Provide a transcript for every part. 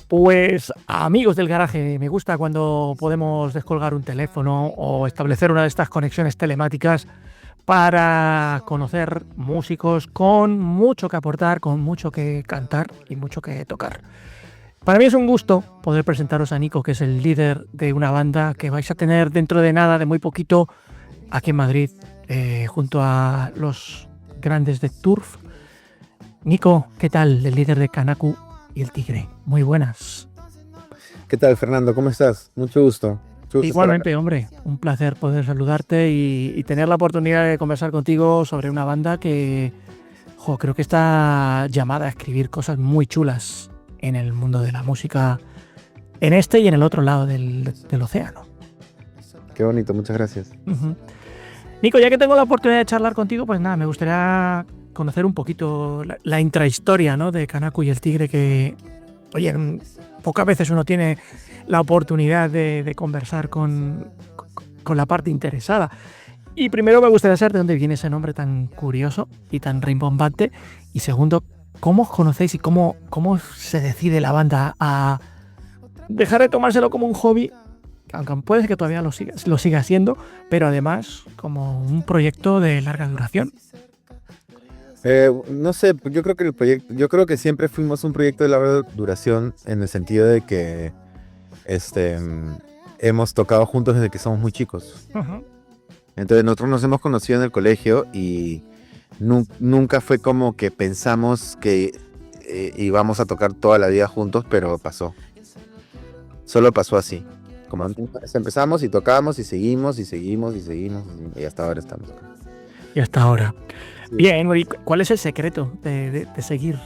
Pues amigos del garaje, me gusta cuando podemos descolgar un teléfono o establecer una de estas conexiones telemáticas para conocer músicos con mucho que aportar, con mucho que cantar y mucho que tocar. Para mí es un gusto poder presentaros a Nico, que es el líder de una banda que vais a tener dentro de nada, de muy poquito, aquí en Madrid, junto a los grandes de Turf. Nico, ¿qué tal? El líder de Kanaku y el Tigre. Muy buenas. ¿Qué tal, Fernando? ¿Cómo estás? Mucho gusto. Mucho gusto estar acá. Igualmente, hombre, un placer poder saludarte y tener la oportunidad de conversar contigo sobre una banda que creo que está llamada a escribir cosas muy chulas en el mundo de la música, en este y en el otro lado del océano. Qué bonito, muchas gracias. Uh-huh. Nico, ya que tengo la oportunidad de charlar contigo, pues nada, me gustaría conocer un poquito la intrahistoria, ¿no?, de Kanaku y el Tigre, que, oye, pocas veces uno tiene la oportunidad de conversar con la parte interesada. Y primero me gustaría saber de dónde viene ese nombre tan curioso y tan rimbombante. Y segundo, ¿cómo os conocéis y cómo se decide la banda a dejar de tomárselo como un hobby, aunque puede que todavía lo siga siendo, pero además como un proyecto de larga duración? No sé, yo creo que siempre fuimos un proyecto de larga duración en el sentido de que hemos tocado juntos desde que somos muy chicos. Uh-huh. Entonces nosotros nos hemos conocido en el colegio y nunca fue como que pensamos que íbamos a tocar toda la vida juntos, pero pasó. Solo pasó así. Como empezamos y tocamos y seguimos y hasta ahora estamos acá. Y hasta ahora. Sí. Bien, ¿y cuál es el secreto de seguir?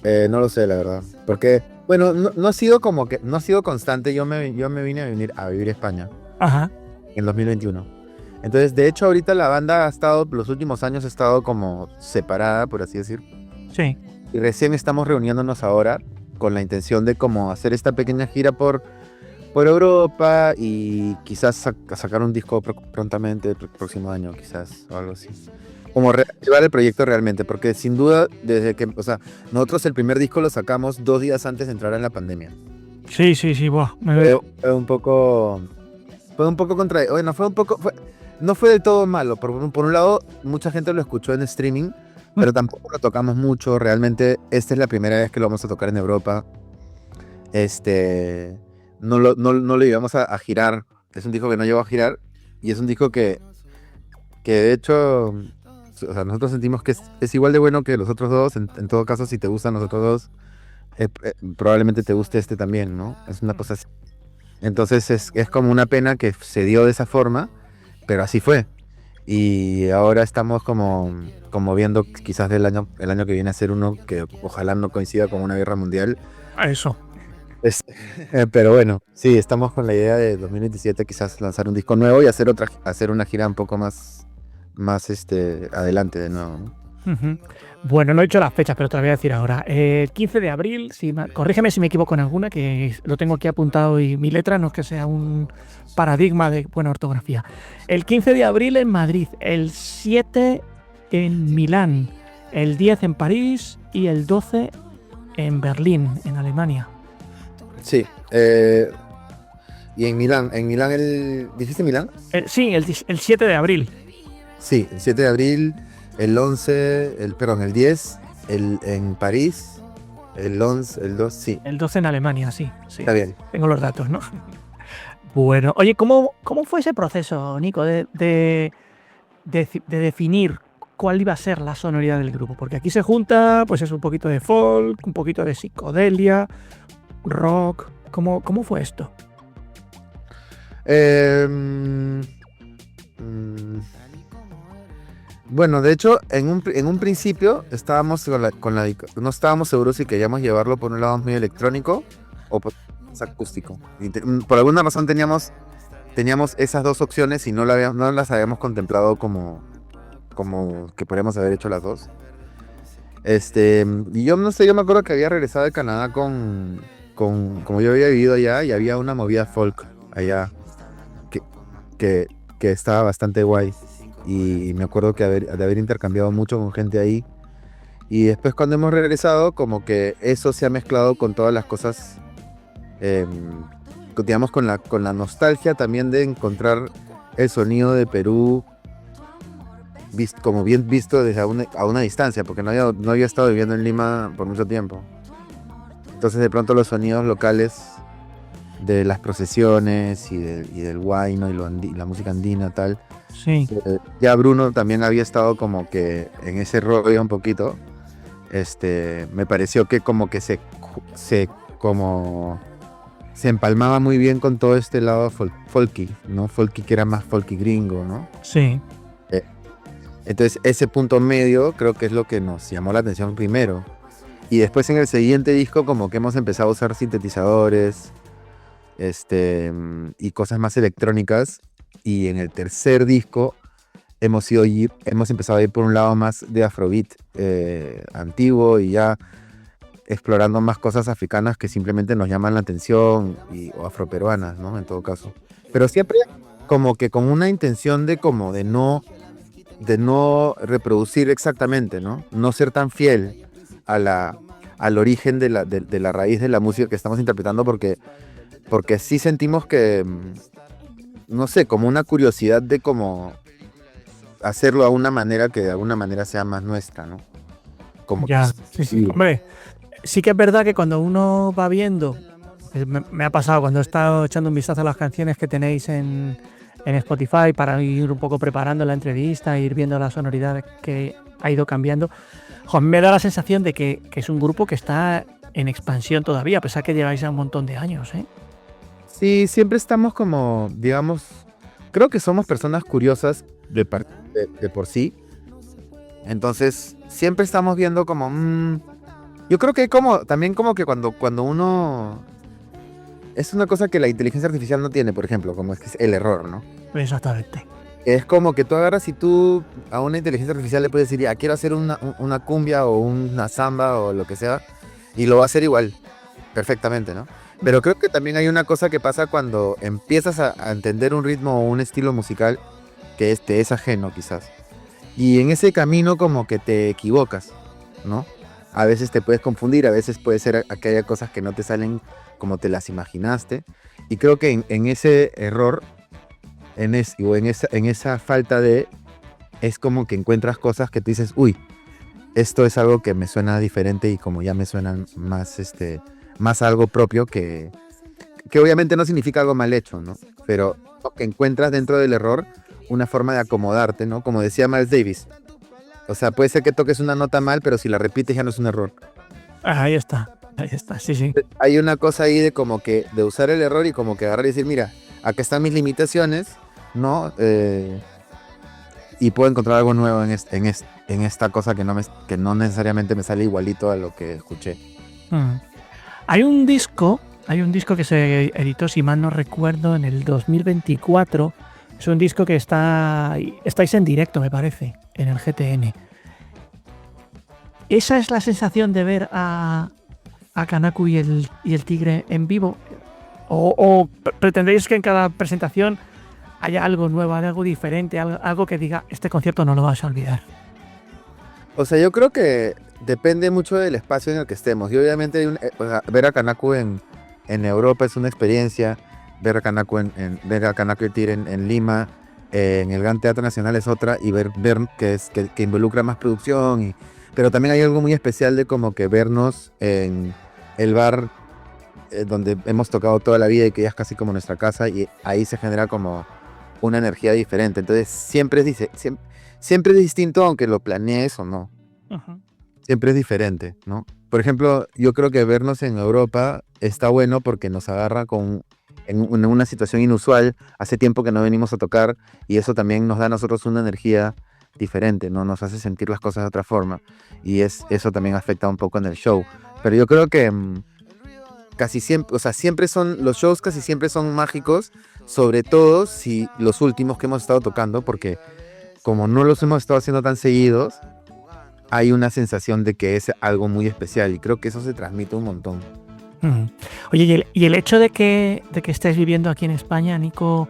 No lo sé, la verdad. Porque, bueno, no ha sido constante. Yo me vine a vivir a España. Ajá. En 2021. Entonces, de hecho, ahorita la banda los últimos años ha estado como separada, por así decir. Sí. Y recién estamos reuniéndonos ahora con la intención de como hacer esta pequeña gira por Europa y quizás sacar un disco prontamente el próximo año, quizás, o algo así. Como reactivar el proyecto realmente, porque sin duda, nosotros el primer disco lo sacamos 2 días antes de entrar en la pandemia. Sí, buah. Fue un poco no fue del todo malo. Por un lado, mucha gente lo escuchó en streaming, pero tampoco lo tocamos mucho. Realmente, esta es la primera vez que lo vamos a tocar en Europa. No lo llevamos a girar. Es un disco que no llevó a girar y es un disco que de hecho, o sea, nosotros sentimos que es igual de bueno que los otros dos. En todo caso, si te gustan los otros dos, probablemente te guste este también, ¿no? Es una cosa así. Entonces es como una pena que se dio de esa forma, pero así fue. Y ahora estamos como viendo quizás el año que viene hacer uno que ojalá no coincida con una guerra mundial. A eso. Pero bueno, sí, estamos con la idea de 2027 quizás lanzar un disco nuevo y hacer una gira un poco más adelante de nuevo, ¿no? Uh-huh. Bueno, no he dicho las fechas, pero te las voy a decir ahora. El 15 de abril, corrígeme si me equivoco en alguna, que lo tengo aquí apuntado y mi letra no es que sea un paradigma de buena ortografía. El 15 de abril en Madrid, el 7 en Milán, el 10 en París y el 12 en Berlín, en Alemania. Sí. Y en Milán, ¿dijiste Milán? Sí, el 7 de abril. Sí, el 7 de abril, el 11, el 10, en París, el 11, el 2, sí. El 12 en Alemania, sí. Está bien. Tengo los datos, ¿no? Bueno, oye, ¿cómo fue ese proceso, Nico, de definir cuál iba a ser la sonoridad del grupo? Porque aquí se junta, pues es un poquito de folk, un poquito de psicodelia, rock. ¿Cómo fue esto? Bueno, de hecho, en un principio estábamos no estábamos seguros si queríamos llevarlo por un lado muy electrónico o por más acústico. Por alguna razón teníamos esas dos opciones y no las habíamos contemplado como que podríamos haber hecho las dos. Y yo no sé, yo me acuerdo que había regresado de Canadá como yo había vivido allá y había una movida folk allá que estaba bastante guay. Y me acuerdo de haber intercambiado mucho con gente ahí Y después cuando hemos regresado, como que eso se ha mezclado con todas las cosas, eh, digamos, con la nostalgia también de encontrar el sonido de Perú como bien visto desde a una distancia, porque no había estado viviendo en Lima por mucho tiempo. Entonces de pronto los sonidos locales de las procesiones y del huayno y la música andina tal. Sí. Ya Bruno también había estado como que en ese rollo un poquito. Me pareció que como que como se empalmaba muy bien con todo este lado folky, ¿no? Folky que era más folky gringo, ¿no? Sí. Entonces ese punto medio creo que es lo que nos llamó la atención primero. Y después en el siguiente disco como que hemos empezado a usar sintetizadores, y cosas más electrónicas. Y en el tercer disco hemos empezado a ir por un lado más de Afrobeat antiguo y ya explorando más cosas africanas que simplemente nos llaman la atención o afroperuanas, ¿no? En todo caso. Pero siempre como que con una intención de no reproducir exactamente, ¿no? No ser tan fiel al origen de la raíz de la música que estamos interpretando porque sí sentimos que, no sé, como una curiosidad de cómo hacerlo a una manera que de alguna manera sea más nuestra, ¿no? Como ya, sí. Hombre, sí que es verdad que cuando uno va viendo, me ha pasado cuando he estado echando un vistazo a las canciones que tenéis en Spotify para ir un poco preparando la entrevista, ir viendo la sonoridad que ha ido cambiando, me da la sensación de que es un grupo que está en expansión todavía, a pesar que lleváis ya un montón de años, ¿eh? Sí, siempre estamos como, digamos, creo que somos personas curiosas de por sí. Entonces, siempre estamos viendo como, yo creo que también como que cuando uno, es una cosa que la inteligencia artificial no tiene, por ejemplo, como es que es el error, ¿no? Exactamente. Es como que tú agarras y tú a una inteligencia artificial le puedes decir, ya, quiero hacer una cumbia o una samba o lo que sea, y lo va a hacer igual, perfectamente, ¿no? Pero creo que también hay una cosa que pasa cuando empiezas a entender un ritmo o un estilo musical que te es ajeno quizás. Y en ese camino como que te equivocas, ¿no? A veces te puedes confundir, a veces puede ser que haya cosas que no te salen como te las imaginaste. Y creo que en ese error, en esa falta es como que encuentras cosas que tú dices, uy, esto es algo que me suena diferente y como ya me suenan más algo propio que obviamente no significa algo mal hecho, ¿no? Pero que encuentras dentro del error una forma de acomodarte, ¿no? Como decía Miles Davis. O sea, puede ser que toques una nota mal, pero si la repites ya no es un error. Ahí está, sí. Hay una cosa ahí de como que, de usar el error y como que agarrar y decir, mira, acá están mis limitaciones, ¿no? Y puedo encontrar algo nuevo en esta cosa que no necesariamente me sale igualito a lo que escuché. Hay un disco que se editó, si mal no recuerdo, en el 2024. Es un disco que estáis en directo, me parece, en el GTN. ¿Esa es la sensación de ver a Kanaku y el Tigre en vivo? ¿O pretendéis que en cada presentación haya algo nuevo, algo diferente, algo que diga, este concierto no lo vas a olvidar? O sea, yo creo que depende mucho del espacio en el que estemos. Y obviamente ver a Kanaku en Europa es una experiencia. Ver a Kanaku y el Tigre en Lima, en el Gran Teatro Nacional es otra. Y ver que involucra más producción. Pero también hay algo muy especial de como que vernos en el bar donde hemos tocado toda la vida y que ya es casi como nuestra casa. Y ahí se genera como una energía diferente. Entonces siempre es distinto aunque lo planees o no. Uh-huh. Siempre es diferente, ¿no? Por ejemplo, yo creo que vernos en Europa está bueno porque nos agarra en una situación inusual. Hace tiempo que no venimos a tocar y eso también nos da a nosotros una energía diferente, ¿no? Nos hace sentir las cosas de otra forma y eso también afecta un poco en el show. Pero yo creo que casi siempre, o sea, los shows casi siempre son mágicos, sobre todo si los últimos que hemos estado tocando, porque como no los hemos estado haciendo tan seguidos, hay una sensación de que es algo muy especial y creo que eso se transmite un montón. Oye, y el hecho de que estés viviendo aquí en España, Nico,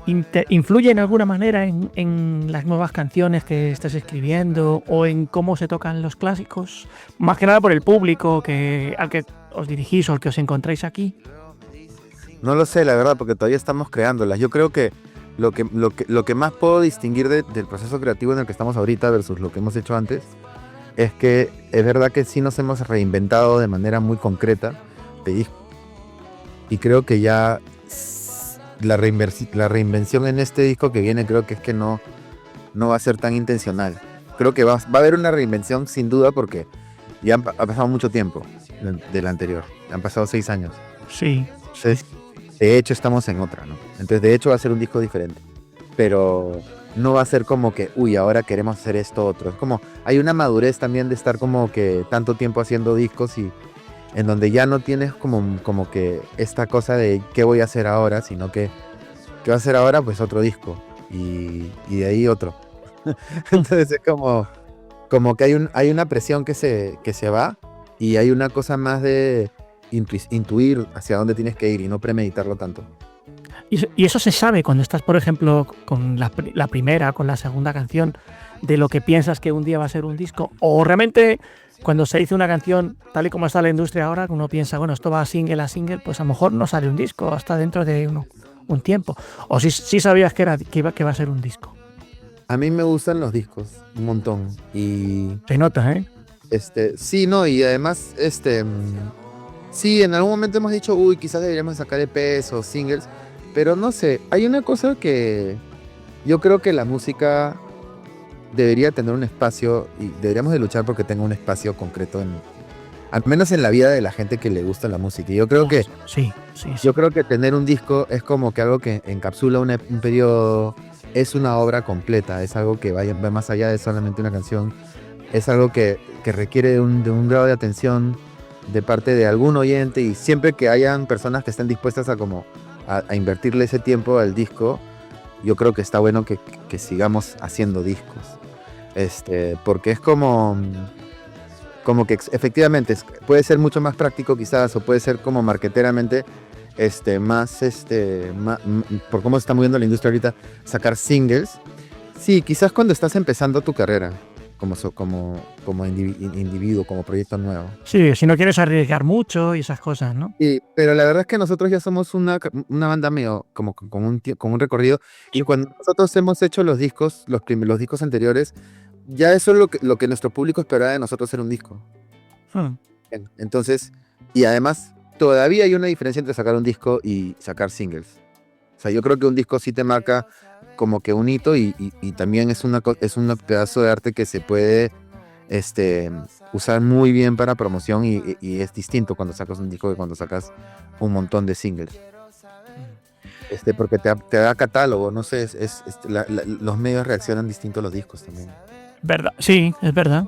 ¿influye en alguna manera en las nuevas canciones que estás escribiendo o en cómo se tocan los clásicos? Más que nada por el público al que os dirigís o al que os encontráis aquí. No lo sé, la verdad, porque todavía estamos creándolas. Yo creo que lo que más puedo distinguir del proceso creativo en el que estamos ahorita versus lo que hemos hecho antes es que es verdad que sí nos hemos reinventado de manera muy concreta de disco. Y creo que ya la reinvención en este disco que viene creo que es que no va a ser tan intencional. Creo que va a haber una reinvención sin duda porque ya ha pasado mucho tiempo del anterior. Han pasado 6 años. Sí. Entonces, de hecho estamos en otra, ¿no? Entonces de hecho va a ser un disco diferente. Pero no va a ser como que, uy, ahora queremos hacer esto otro. Es como, hay una madurez también de estar como que tanto tiempo haciendo discos y en donde ya no tienes como que esta cosa de qué voy a hacer ahora, sino que qué voy a hacer ahora, pues otro disco y de ahí otro. Entonces es como que hay una presión que se va y hay una cosa más de intuir hacia dónde tienes que ir y no premeditarlo tanto. Y eso se sabe cuando estás, por ejemplo, con la primera, con la segunda canción, de lo que piensas que un día va a ser un disco. O realmente, cuando se dice una canción, tal y como está la industria ahora, uno piensa, bueno, esto va single a single, pues a lo mejor no sale un disco hasta dentro de un tiempo. O sí sabías que va a ser un disco. A mí me gustan los discos, un montón. Y Se nota, ¿eh? Sí, no, y además, sí, en algún momento hemos dicho, uy, quizás deberíamos sacar EPs o singles. Pero no sé, hay una cosa que yo creo que la música debería tener un espacio y deberíamos de luchar porque tenga un espacio concreto al menos en la vida de la gente que le gusta la música. Y yo creo que sí. Yo creo que tener un disco es como que algo que encapsula un periodo, es una obra completa, es algo que va más allá de solamente una canción, es algo que requiere de un grado de atención de parte de algún oyente y siempre que hayan personas que estén dispuestas a invertirle ese tiempo al disco, yo creo que está bueno que sigamos haciendo discos. Porque es como que efectivamente puede ser mucho más práctico quizás, o puede ser como marketeramente más, por cómo se está moviendo la industria ahorita, sacar singles. Sí, quizás cuando estás empezando tu carrera, como individuo, como proyecto nuevo. Sí, si no quieres arriesgar mucho y esas cosas, ¿no? Sí, pero la verdad es que nosotros ya somos una banda medio como con un recorrido, y cuando nosotros hemos hecho los discos, los discos anteriores, ya eso es lo que nuestro público esperaba de nosotros ser un disco. Entonces, y además, todavía hay una diferencia entre sacar un disco y sacar singles. O sea, yo creo que un disco sí te marca como que un hito y también es un pedazo de arte que se puede usar muy bien para promoción y es distinto cuando sacas un disco que cuando sacas un montón de singles. Porque te da catálogo, no sé, los medios reaccionan distinto a los discos también. ¿Verdad? Sí, es verdad.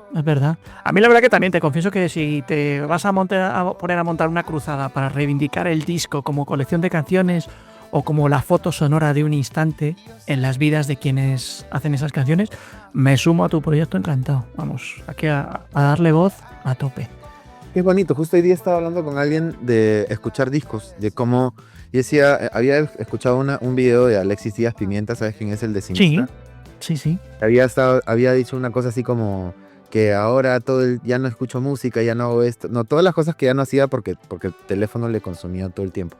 A mí la verdad que también te confieso que si te vas a poner a montar una cruzada para reivindicar el disco como colección de canciones o como la foto sonora de un instante en las vidas de quienes hacen esas canciones, me sumo a tu proyecto encantado. Vamos, aquí a darle voz a tope. Qué bonito, justo hoy día estaba hablando con alguien de escuchar discos, de cómo, y decía, había escuchado un video de Alexis Díaz Pimienta, ¿sabes quién es el de Sinistra? Sí. Había dicho una cosa así como que ahora ya no escucho música, ya no hago esto, no, todas las cosas que ya no hacía porque el teléfono le consumía todo el tiempo.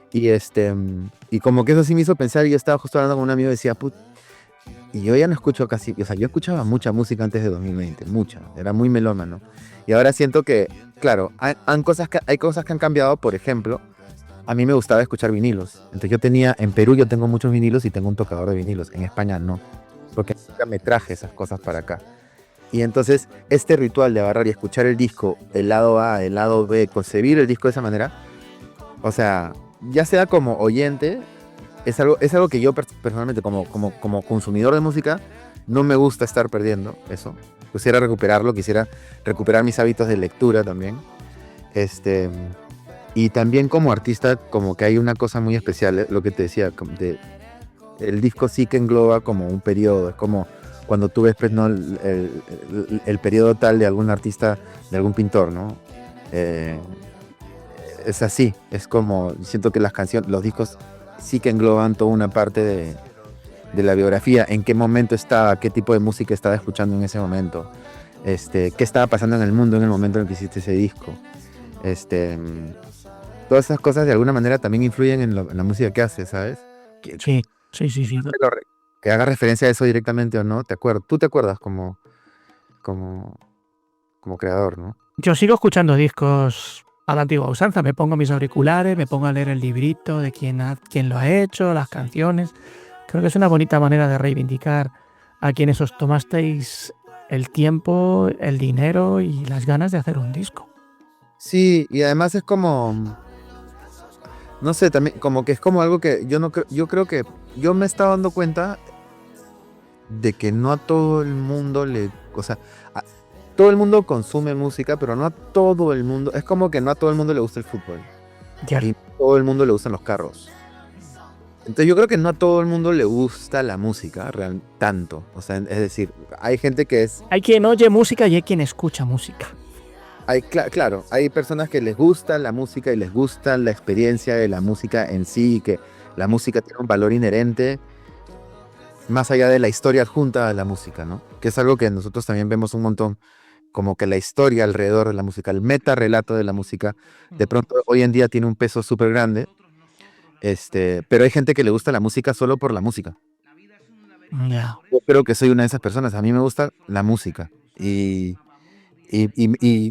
Y como que eso sí me hizo pensar, y yo estaba justo hablando con un amigo y decía, y yo ya no escucho casi, o sea, yo escuchaba mucha música antes de 2020, mucha, era muy melómano. Y ahora siento que, claro, hay cosas que han cambiado. Por ejemplo, a mí me gustaba escuchar vinilos. Entonces en Perú yo tengo muchos vinilos y tengo un tocador de vinilos, en España no, porque nunca me traje esas cosas para acá. Y entonces este ritual de agarrar y escuchar el disco, el lado A, el lado B, concebir el disco de esa manera, o sea, ya sea como oyente, es algo que yo personalmente como consumidor de música no me gusta estar perdiendo eso. Quisiera recuperar mis hábitos de lectura también. Y también como artista, como que hay una cosa muy especial, lo que te decía, el disco sí que engloba como un periodo, es como cuando tú ves pues, ¿no? el periodo tal de algún artista, de algún pintor, ¿no? Es así, es como, siento que los discos sí que engloban toda una parte de la biografía, en qué momento estaba, qué tipo de música estaba escuchando en ese momento, qué estaba pasando en el mundo en el momento en el que hiciste ese disco. Este, Todas esas cosas de alguna manera también influyen en la música que haces, ¿sabes? Que, Sí, sí, sí, sí. que haga referencia a eso directamente o no, tú te acuerdas como, como creador, ¿no? Yo sigo escuchando discos a la antigua usanza. Me pongo mis auriculares, me pongo a leer el librito de quién lo ha hecho, las canciones. Creo que es una bonita manera de reivindicar a quienes os tomasteis el tiempo, el dinero y las ganas de hacer un disco. Sí, y además es como, no sé, también como que es como algo que yo creo que yo me estaba dando cuenta de que no a todo el mundo o sea, todo el mundo consume música, pero no a todo el mundo, es como que no a todo el mundo le gusta el fútbol Ya. y no a todo el mundo le gustan los carros. Entonces yo creo que no a todo el mundo le gusta la música tanto, o sea, es decir, hay gente que es, Hay quien oye música y hay quien escucha música. claro, hay personas que les gusta la música y les gusta la experiencia de la música en sí, y que la música tiene un valor inherente más allá de la historia adjunta a la música, ¿no? Que es algo que nosotros también vemos un montón, como que la historia alrededor de la música, el metarrelato de la música, de pronto hoy en día tiene un peso súper grande, pero hay gente que le gusta la música solo por la música. Ya. Yo creo que soy una de esas personas, a mí me gusta la música y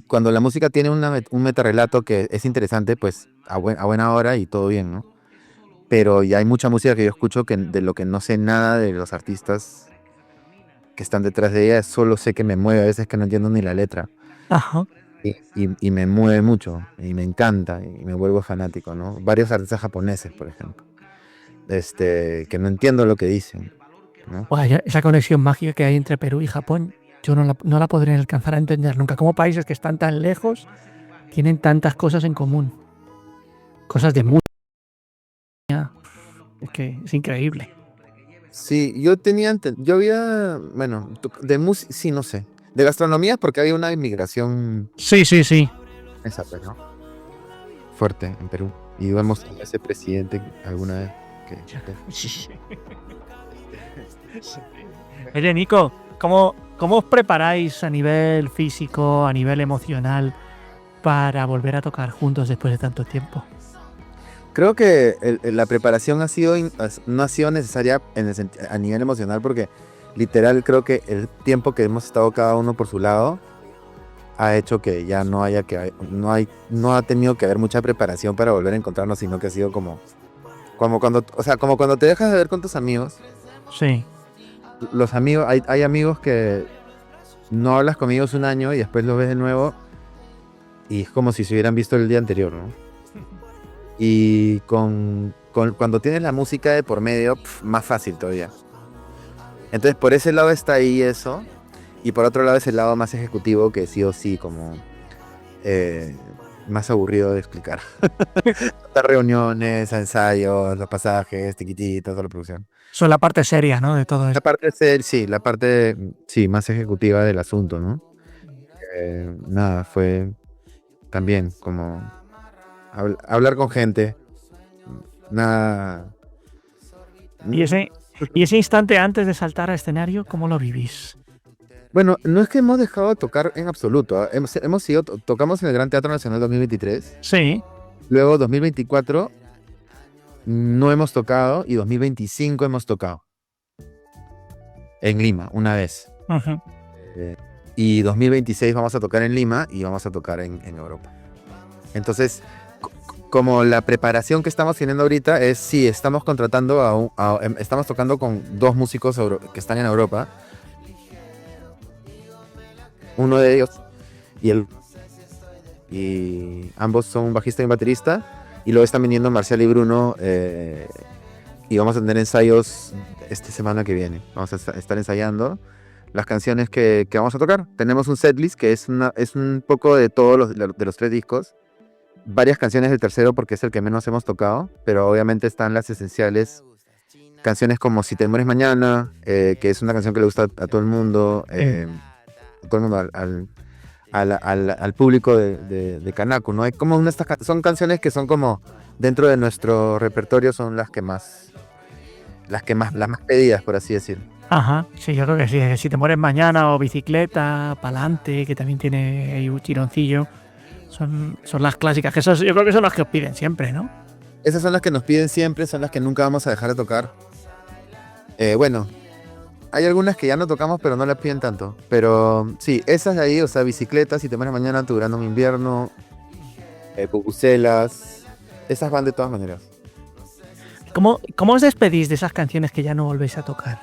cuando la música tiene un metarrelato que es interesante, pues a buena hora y todo bien, ¿no? Pero ya hay mucha música que yo escucho de lo que no sé nada de los artistas que están detrás de ella, solo sé que me mueve, a veces que no entiendo ni la letra. Ajá. Y me mueve mucho, y me encanta, y me vuelvo fanático, ¿no? Varios artistas japoneses, por ejemplo, que no entiendo lo que dicen, ¿no? Buah, esa conexión mágica que hay entre Perú y Japón, yo no la podré alcanzar a entender nunca. Como países que están tan lejos tienen tantas cosas en común. Cosas de música. Es que es increíble. Sí, yo había, bueno, de música, sí, no sé, de gastronomía porque había una inmigración, Sí, sí, sí. esa, pues, ¿no? Fuerte en Perú, y vemos a ese presidente alguna vez Oye, Nico, ¿cómo os preparáis a nivel físico, a nivel emocional, para volver a tocar juntos después de tanto tiempo? Creo que la preparación no ha sido necesaria a nivel emocional porque literal creo que el tiempo que hemos estado cada uno por su lado ha hecho que ya no ha tenido que haber mucha preparación para volver a encontrarnos, sino que ha sido como cuando te dejas de ver con tus amigos. Sí. Los amigos, hay amigos que no hablas con ellos un año y después los ves de nuevo y es como si se hubieran visto el día anterior, ¿no? Y cuando tienes la música de por medio, más fácil todavía. Entonces por ese lado está ahí eso, y por otro lado es el lado más ejecutivo que sí o sí como más aburrido de explicar. Las reuniones, ensayos, los pasajes, tiquititos, toda la producción. Son la parte seria, ¿no? De todo esto. La parte más ejecutiva del asunto, ¿no? Nada, fue también como hablar con gente, nada. ¿Y ese instante antes de saltar al escenario, cómo lo vivís? Bueno, no es que hemos dejado de tocar en absoluto. Tocamos en el Gran Teatro Nacional 2023. Sí. Luego 2024 no hemos tocado y 2025 hemos tocado. En Lima, una vez. Uh-huh. Y 2026 vamos a tocar en Lima y vamos a tocar en Europa. Entonces, como la preparación que estamos teniendo ahorita es, sí, estamos contratando estamos tocando con dos músicos que están en Europa. Uno de ellos y ambos son un bajista y un baterista, y luego están viniendo Marcial y Bruno, y vamos a tener ensayos esta semana que viene. Vamos a estar ensayando las canciones que vamos a tocar. Tenemos un setlist que es un poco de todos de los tres discos, varias canciones del tercero porque es el que menos hemos tocado, pero obviamente están las esenciales, canciones como Si te mueres mañana, que es una canción que le gusta a todo el mundo, todo el mundo, al público de Kanaku, ¿no? Hay como son canciones que son como dentro de nuestro repertorio son las más pedidas, por así decir. Ajá, sí, yo creo que sí. Si te mueres mañana o bicicleta, pa'lante, que también tiene ahí un tironcillo. Son las clásicas, que esas yo creo que son las que os piden siempre, ¿no? Esas son las que nos piden siempre, son las que nunca vamos a dejar de tocar. Bueno, hay algunas que ya no tocamos, pero no las piden tanto. Pero sí, esas de ahí, o sea, bicicletas, si te mueres mañana, tu verano en invierno, pupuselas, esas van de todas maneras. ¿Cómo os despedís de esas canciones que ya no volvéis a tocar?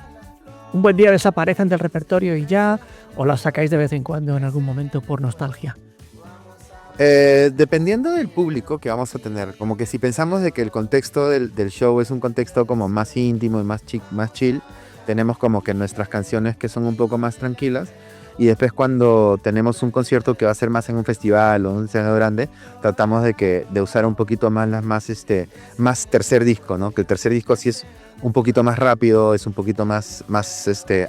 ¿Un buen día desaparecen del repertorio y ya? ¿O las sacáis de vez en cuando en algún momento por nostalgia? Dependiendo del público que vamos a tener, como que si pensamos de que el contexto del show es un contexto como más íntimo y más chill, tenemos como que nuestras canciones que son un poco más tranquilas, y después cuando tenemos un concierto que va a ser más en un festival o un escenario grande, tratamos de usar un poquito más más tercer disco, ¿no? Que el tercer disco sí es un poquito más rápido, es un poquito más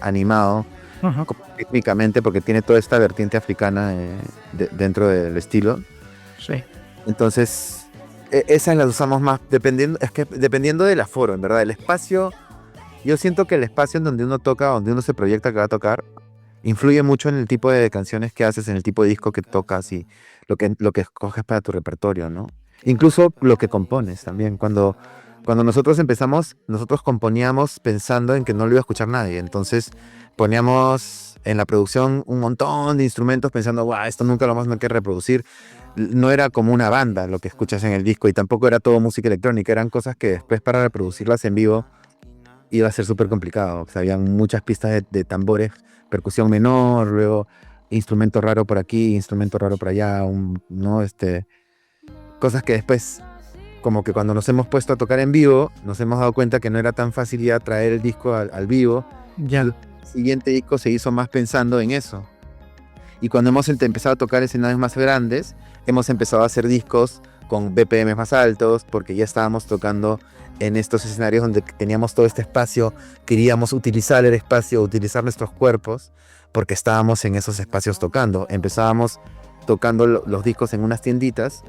animado, Ajá. rítmicamente, porque tiene toda esta vertiente africana dentro del estilo. Sí. Entonces, esas las usamos más dependiendo del aforo, en verdad. El espacio, yo siento que el espacio en donde uno toca, donde uno se proyecta que va a tocar, influye mucho en el tipo de canciones que haces, en el tipo de disco que tocas y lo que escoges para tu repertorio, ¿no? Incluso lo que compones también. Cuando nosotros empezamos, nosotros componíamos pensando en que no lo iba a escuchar nadie. Entonces poníamos en la producción un montón de instrumentos pensando, guau, esto nunca lo vamos a tener que reproducir. No era como una banda lo que escuchas en el disco, y tampoco era todo música electrónica. Eran cosas que después, para reproducirlas en vivo, iba a ser súper complicado. O sea, habían muchas pistas de tambores, percusión menor, luego instrumento raro por aquí, instrumento raro por allá, ¿no? Cosas que después, como que cuando nos hemos puesto a tocar en vivo, nos hemos dado cuenta que no era tan fácil ya traer el disco al vivo. Ya. El siguiente disco se hizo más pensando en eso. Y cuando hemos empezado a tocar escenarios más grandes, hemos empezado a hacer discos con BPM más altos, porque ya estábamos tocando en estos escenarios donde teníamos todo este espacio, queríamos utilizar el espacio, utilizar nuestros cuerpos, porque estábamos en esos espacios tocando. Empezábamos tocando los discos en unas tienditas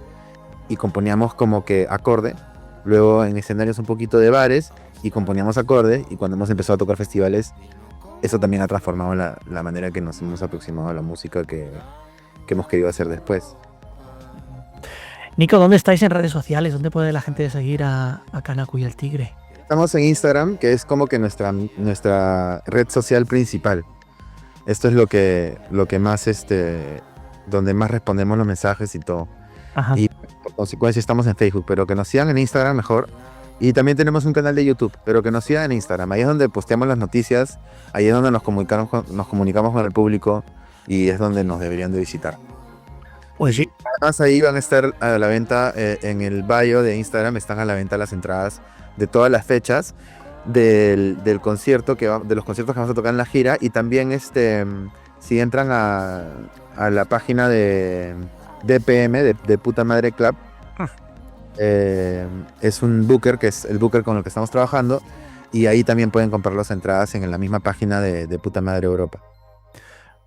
y componíamos como que acorde, luego en escenarios un poquito de bares y componíamos acorde, y cuando hemos empezado a tocar festivales, eso también ha transformado la manera que nos hemos aproximado a la música que hemos querido hacer después. Nico, ¿dónde estáis en redes sociales? ¿Dónde puede la gente seguir a Kanaku y el Tigre? Estamos en Instagram, que es como que nuestra red social principal. Esto es lo que más, donde más respondemos los mensajes y todo. Ajá. Y por consecuencia estamos en Facebook, pero que nos sigan en Instagram mejor. Y también tenemos un canal de YouTube, pero que nos sigan en Instagram. Ahí es donde posteamos las noticias, ahí es donde nos comunicamos con el público, y es donde nos deberían de visitar. Pues sí. Además, ahí van a estar a la venta, en el bio de Instagram están a la venta las entradas de todas las fechas del concierto de los conciertos que vamos a tocar en la gira. Y también si entran a la página de DPM, de Puta Madre Club, es un booker, que es el booker con el que estamos trabajando, y ahí también pueden comprar las entradas en la misma página de Puta Madre Europa.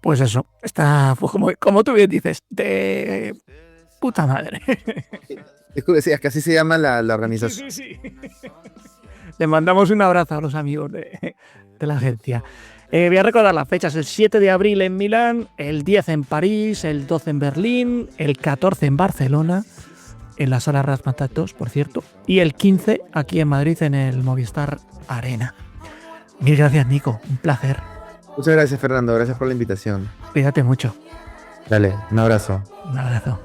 Pues eso, está, pues como tú bien dices, de puta madre. Es que así se llama la organización. Sí. Le mandamos un abrazo a los amigos de la agencia. Voy a recordar las fechas: el 7 de abril en Milán, el 10 en París, el 12 en Berlín, el 14 en Barcelona, en la sala Razzmatazz 2, por cierto, y el 15 aquí en Madrid, en el Movistar Arena. Mil gracias, Nico, un placer. Muchas gracias, Fernando, gracias por la invitación. Cuídate mucho. Dale, un abrazo. Un abrazo.